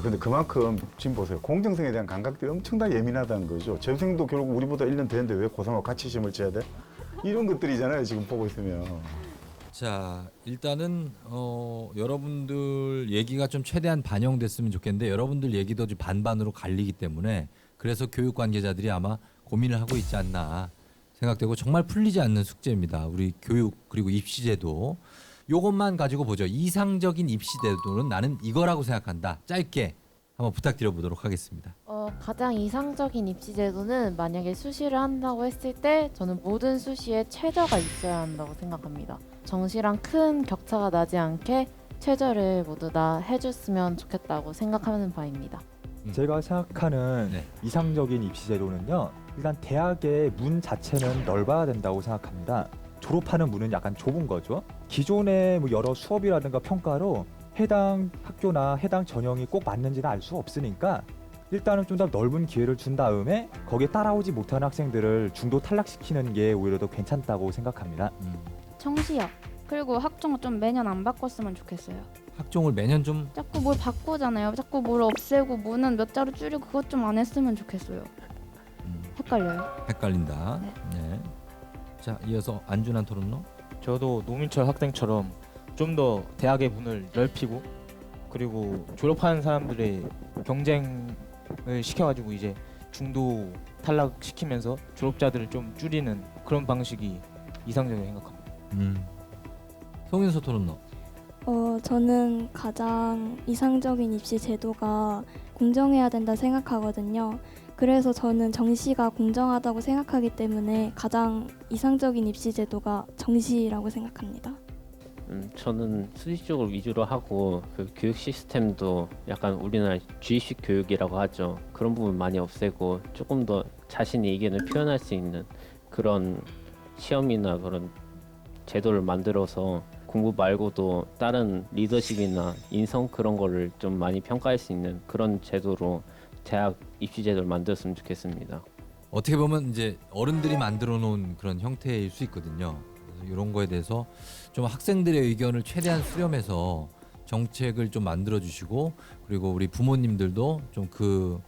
근데 그만큼 지금 보세요. 공정성에 대한 감각들이 엄청나게 예민하다는 거죠. 재수생도 결국 우리보다 1년 되는데 왜 고3하고 같이 시험을 쳐야 돼? 이런 것들이잖아요. 지금 보고 있으면. 자, 일단은 여러분들 얘기가 좀 최대한 반영됐으면 좋겠는데 여러분들 얘기도 좀 반반으로 갈리기 때문에 그래서 교육 관계자들이 아마 고민을 하고 있지 않나 생각되고 정말 풀리지 않는 숙제입니다. 우리 교육 그리고 입시제도 요것만 가지고 보죠. 이상적인 입시 제도는 나는 이거라고 생각한다. 짧게 한번 부탁드려 보도록 하겠습니다. 가장 이상적인 입시 제도는 만약에 수시를 한다고 했을 때 저는 모든 수시에 최저가 있어야 한다고 생각합니다. 정시랑 큰 격차가 나지 않게 최저를 모두 다 해줬으면 좋겠다고 생각하는 바입니다. 제가 생각하는 네. 이상적인 입시 제도는요. 일단 대학의 문 자체는 넓어야 된다고 생각합니다. 졸업하는 문은 약간 좁은 거죠. 기존의 뭐 여러 수업이라든가 평가로 해당 학교나 해당 전형이 꼭 맞는지는 알 수 없으니까 일단은 좀 더 넓은 기회를 준 다음에 거기에 따라오지 못하는 학생들을 중도 탈락시키는 게 오히려 더 괜찮다고 생각합니다. 정시요. 그리고 학종을 좀 매년 안 바꿨으면 좋겠어요. 학종을 매년 좀 자꾸 뭘 바꾸잖아요. 자꾸 뭘 없애고 문은 몇 자로 줄이고 그것 좀 안 했으면 좋겠어요. 헷갈려요. 헷갈린다. 네. 네. 자, 이어서 안준환 토론로. 저도 노민철 학생처럼 좀 더 대학의 문을 넓히고 그리고 졸업하는 사람들의 경쟁을 시켜가지고 이제 중도 탈락시키면서 졸업자들을 좀 줄이는 그런 방식이 이상적이라고 생각합니다. 송윤서 토론로. 저는 가장 이상적인 입시 제도가 공정해야 된다 생각하거든요. 그래서 저는 정시가 공정하다고 생각하기 때문에 가장 이상적인 입시 제도가 정시라고 생각합니다. 저는 수시 쪽을 위주로 하고 그 교육 시스템도 약간 우리나라 주입식 교육이라고 하죠. 그런 부분 많이 없애고 조금 더 자신의 의견을 표현할 수 있는 그런 시험이나 그런 제도를 만들어서 공부 말고도 다른 리더십이나 인성 그런 거를 좀 많이 평가할 수 있는 그런 제도로 대학 입시 제도를 만들었으면 좋겠습니다. 어떻게 보면 이제 어른들이 만들어 놓은 그런 형태일 수 있거든요. 그래서 이런 거에 대해서 좀 학생들의 의견을 최대한 수렴해서 정책을 좀 만들어 주시고 그리고 우리 부모님들도 좀 그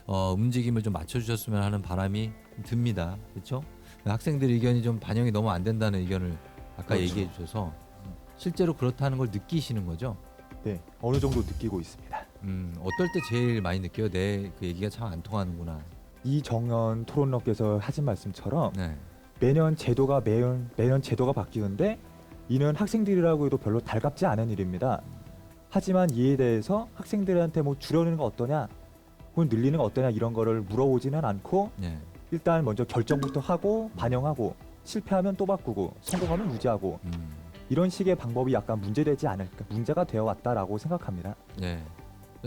움직임을 좀 맞춰 주셨으면 하는 바람이 듭니다. 그렇죠? 학생들 의견이 좀 반영이 너무 안 된다는 의견을 아까 그렇죠. 얘기해 주셔서 실제로 그렇다는 걸 느끼시는 거죠? 네, 어느 정도 느끼고 있습니다. 어떨 때 제일 많이 느껴요? 내 그 얘기가 참 안 통하는구나. 이정현 토론러께서 하신 말씀처럼 네. 매년 제도가 바뀌는데 이는 학생들이라고 해도 별로 달갑지 않은 일입니다. 하지만 이에 대해서 학생들한테 뭐 줄여내는 거 어떠냐, 혹은 늘리는 거 어떠냐 이런 거를 물어보지는 않고 네. 일단 먼저 결정부터 하고 반영하고 실패하면 또 바꾸고 성공하면 유지하고 이런 식의 방법이 약간 문제가 되어 왔다라고 생각합니다. 네.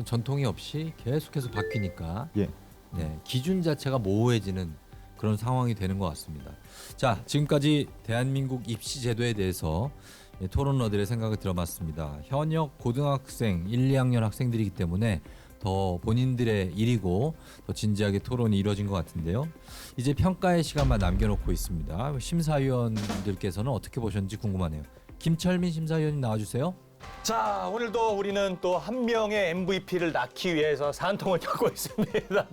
전통이 없이 계속해서 바뀌니까 예. 네, 기준 자체가 모호해지는 그런 상황이 되는 것 같습니다. 자, 지금까지 대한민국 입시 제도에 대해서 토론러들의 생각을 들어봤습니다. 현역 고등학생 1, 2학년 학생들이기 때문에 더 본인들의 일이고 더 진지하게 토론이 이루어진 것 같은데요. 이제 평가의 시간만 남겨놓고 있습니다. 심사위원들께서는 어떻게 보셨는지 궁금하네요. 김철민 심사위원님 나와주세요. 자, 오늘도 우리는 또 한 명의 MVP를 낳기 위해서 산통을 겪고 있습니다.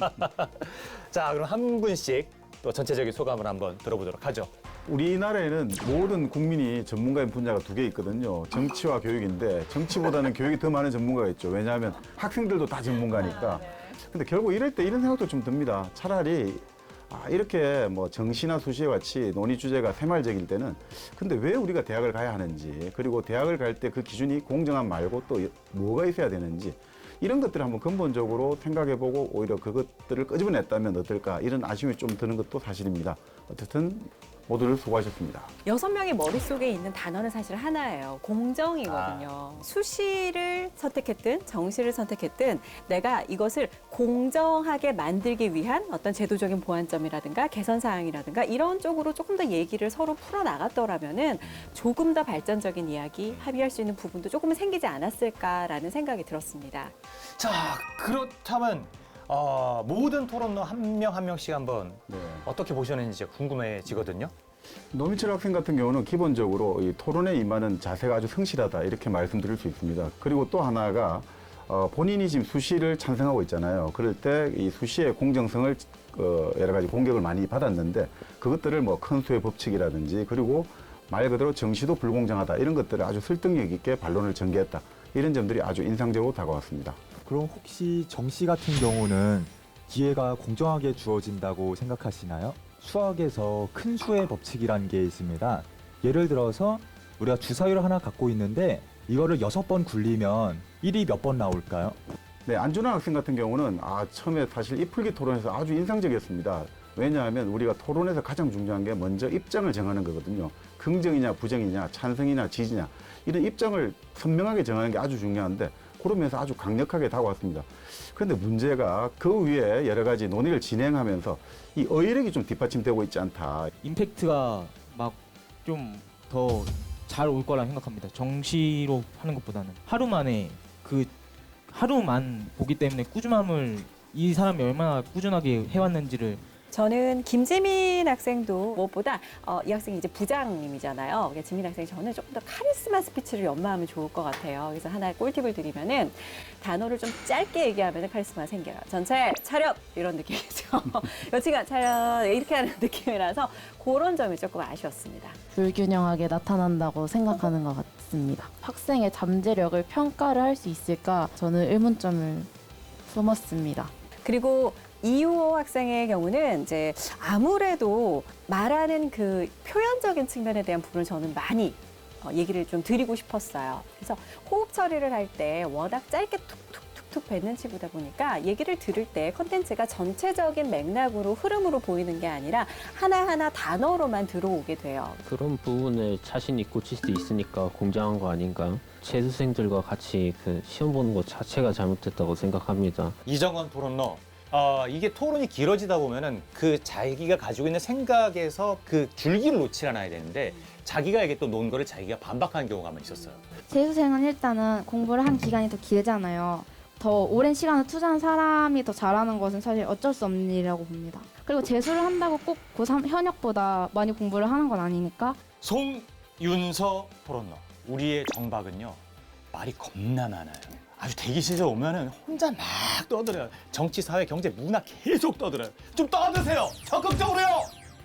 자, 그럼 한 분씩 또 전체적인 소감을 한번 들어보도록 하죠. 우리나라에는 모든 국민이 전문가인 분야가 두 개 있거든요. 정치와 교육인데 정치보다는 교육이 더 많은 전문가가 있죠. 왜냐하면 학생들도 다 전문가니까. 근데 결국 이럴 때 이런 생각도 좀 듭니다. 차라리 이렇게 뭐 정시나 수시와 같이 논의 주제가 새말적일 때는 근데 왜 우리가 대학을 가야 하는지, 그리고 대학을 갈 때 그 기준이 공정함 말고 또 뭐가 있어야 되는지, 이런 것들을 한번 근본적으로 생각해보고 오히려 그것들을 끄집어냈다면 어떨까, 이런 아쉬움이 좀 드는 것도 사실입니다. 어쨌든 모두들 수고하셨습니다. 6명의 머릿속에 있는 단어는 사실 하나예요. 공정이거든요. 수시를 선택했든 정시를 선택했든 내가 이것을 공정하게 만들기 위한 어떤 제도적인 보완점이라든가 개선 사항이라든가 이런 쪽으로 조금 더 얘기를 서로 풀어나갔더라면은 조금 더 발전적인 이야기, 합의할 수 있는 부분도 조금은 생기지 않았을까라는 생각이 들었습니다. 자, 그렇다면 모든 토론러 한 명 한 명씩 한번 어떻게 보셨는지 궁금해지거든요. 노민철 학생 같은 경우는 기본적으로 이 토론에 임하는 자세가 아주 성실하다, 이렇게 말씀드릴 수 있습니다. 그리고 또 하나가 본인이 지금 수시를 찬성하고 있잖아요. 그럴 때 이 수시의 공정성을 여러 가지 공격을 많이 받았는데 그것들을 뭐 큰수의 법칙이라든지, 그리고 말 그대로 정시도 불공정하다, 이런 것들을 아주 설득력 있게 반론을 전개했다, 이런 점들이 아주 인상적으로 다가왔습니다. 그럼 혹시 정시 같은 경우는 기회가 공정하게 주어진다고 생각하시나요? 수학에서 큰 수의 법칙이라는 게 있습니다. 예를 들어서 우리가 주사위를 하나 갖고 있는데 이거를 6번 굴리면 1이 몇 번 나올까요? 네, 안준환 학생 같은 경우는 처음에 사실 이 풀기 토론에서 아주 인상적이었습니다. 왜냐하면 우리가 토론에서 가장 중요한 게 먼저 입장을 정하는 거거든요. 긍정이냐 부정이냐 찬성이냐 지지냐 이런 입장을 선명하게 정하는 게 아주 중요한데 그러면서 아주 강력하게 다가왔습니다. 그런데 문제가 그 위에 여러 가지 논의를 진행하면서 이 어휘력이 좀 뒷받침되고 있지 않다. 임팩트가 막 좀 더 잘 올 거라 생각합니다. 정시로 하는 것보다는 하루만 보기 때문에 꾸준함을 이 사람이 얼마나 꾸준하게 해왔는지를 저는 김지민 학생도 무엇보다 이 학생이 이제 부장님이잖아요. 그러니까 지민 학생이 저는 조금 더 카리스마 스피치를 연마하면 좋을 것 같아요. 그래서 하나의 꿀팁을 드리면은 단어를 좀 짧게 얘기하면 카리스마가 생겨요. 전체 차렷 이런 느낌이죠. 여치가 차렷 이렇게 하는 느낌이라서 그런 점이 조금 아쉬웠습니다. 불균형하게 나타난다고 생각하는 것 같습니다. 학생의 잠재력을 평가를 할 수 있을까? 저는 의문점을 품었습니다. 그리고 이유호 학생의 경우는 이제 아무래도 말하는 그 표현적인 측면에 대한 부분을 저는 많이 얘기를 좀 드리고 싶었어요. 그래서 호흡 처리를 할 때 워낙 짧게 툭툭툭툭 뱉는 치부다 보니까 얘기를 들을 때 컨텐츠가 전체적인 맥락으로 흐름으로 보이는 게 아니라 하나하나 단어로만 들어오게 돼요. 그런 부분을 자신이 고칠 수 있으니까 공정한 거 아닌가. 재수생들과 같이 그 시험 보는 것 자체가 잘못됐다고 생각합니다. 이정원 토론러. 이게 토론이 길어지다 보면은 그 자기가 가지고 있는 생각에서 그 줄기를 놓지 않아야 되는데 자기가 이게 또 논 거를 자기가 반박하는 경우가 한번 있었어요. 재수생은 일단은 공부를 한 기간이 더 길잖아요. 더 오랜 시간을 투자한 사람이 더 잘하는 것은 사실 어쩔 수 없는 일이라고 봅니다. 그리고 재수를 한다고 꼭 고3 현역보다 많이 공부를 하는 건 아니니까. 송윤서 토론러. 우리의 정박은요. 말이 겁나 많아요. 아주 대기실에 오면은 혼자 막 떠들어요. 정치, 사회, 경제, 문화 계속 떠들어요. 좀 떠드세요. 적극적으로요.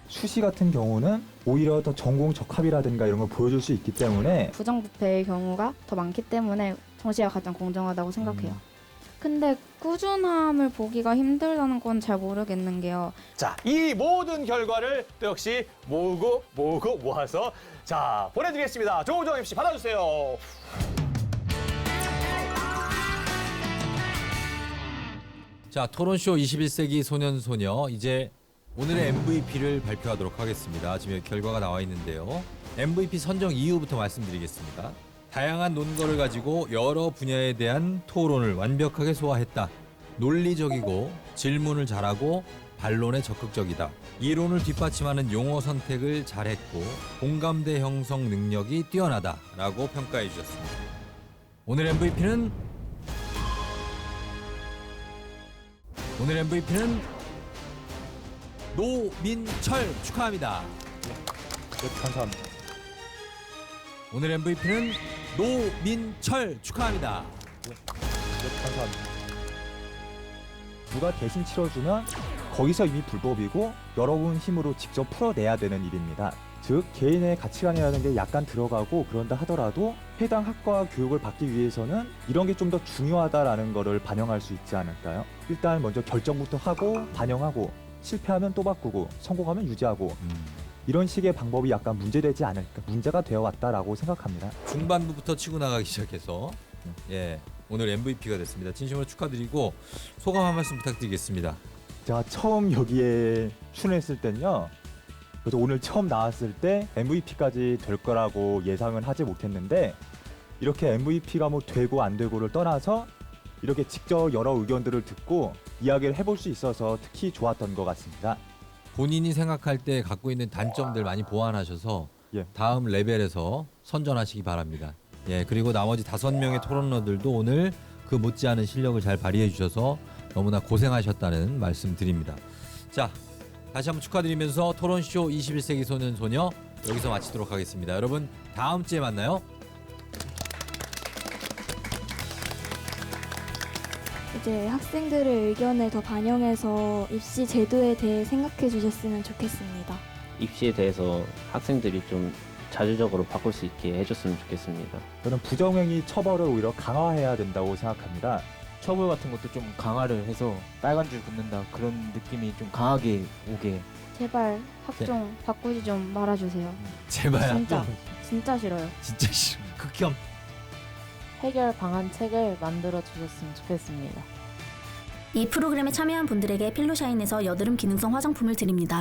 수시 같은 경우는 오히려 더 전공 적합이라든가 이런 걸 보여줄 수 있기 때문에 부정부패의 경우가 더 많기 때문에 정시가 가장 공정하다고 생각해요. 근데 꾸준함을 보기가 힘들다는 건 잘 모르겠는 게요. 자, 이 모든 결과를 또 역시 모으고 모아서 자 보내드리겠습니다. 조우정 MC 받아주세요. 자, 토론쇼 21세기 소년소녀 이제 오늘의 MVP를 발표하도록 하겠습니다. 지금 여기 결과가 나와 있는데요. MVP 선정 이유부터 말씀드리겠습니다. 다양한 논거를 가지고 여러 분야에 대한 토론을 완벽하게 소화했다. 논리적이고 질문을 잘하고 반론에 적극적이다. 이론을 뒷받침하는 용어 선택을 잘했고 공감대 형성 능력이 뛰어나다라고 평가해 주셨습니다. 오늘 MVP는 노민철 축하합니다. 감사합니다. 오늘 MVP는 노민철 축하합니다. 감사합니다. 누가 대신 치러주면 거기서 이미 불법이고 여러분 힘으로 직접 풀어내야 되는 일입니다. 즉 개인의 가치관이라는 게 약간 들어가고 그런다 하더라도 해당 학과 교육을 받기 위해서는 이런 게 좀 더 중요하다라는 거를 반영할 수 있지 않을까요? 일단 먼저 결정부터 하고 반영하고 실패하면 또 바꾸고 성공하면 유지하고 이런 식의 방법이 약간 문제되지 않을까, 문제가 되어 왔다라고 생각합니다. 중반부부터 치고 나가기 시작해서 오늘 MVP가 됐습니다. 진심으로 축하드리고 소감 한 말씀 부탁드리겠습니다. 제가 처음 여기에 출연했을 때는요. 그래서 오늘 처음 나왔을 때 MVP까지 될 거라고 예상은 하지 못했는데 이렇게 MVP가 뭐 되고 안 되고를 떠나서 이렇게 직접 여러 의견들을 듣고 이야기를 해볼 수 있어서 특히 좋았던 것 같습니다. 본인이 생각할 때 갖고 있는 단점들 많이 보완하셔서 다음 레벨에서 선전하시기 바랍니다. 그리고 나머지 5명의 토론러들도 오늘 그 못지않은 실력을 잘 발휘해 주셔서 너무나 고생하셨다는 말씀 드립니다. 자, 다시 한번 축하드리면서 토론쇼 21세기 소년소녀 여기서 마치도록 하겠습니다. 여러분 다음 주에 만나요. 이제 학생들의 의견을 더 반영해서 입시 제도에 대해 생각해 주셨으면 좋겠습니다. 입시에 대해서 학생들이 좀 자주적으로 바꿀 수 있게 해줬으면 좋겠습니다. 저는 부정행위 처벌을 오히려 강화해야 된다고 생각합니다. 처벌 같은 것도 좀 강화를 해서 빨간 줄 긋는다 그런 느낌이 좀 강하게 오게. 제발 학종 바꾸지 좀 말아주세요. 제발 진짜. 학종. 진짜 싫어요. 진짜 싫어. 극혐. 해결 방안 책을 만들어 주셨으면 좋겠습니다. 이 프로그램에 참여한 분들에게 필로샤인에서 여드름 기능성 화장품을 드립니다.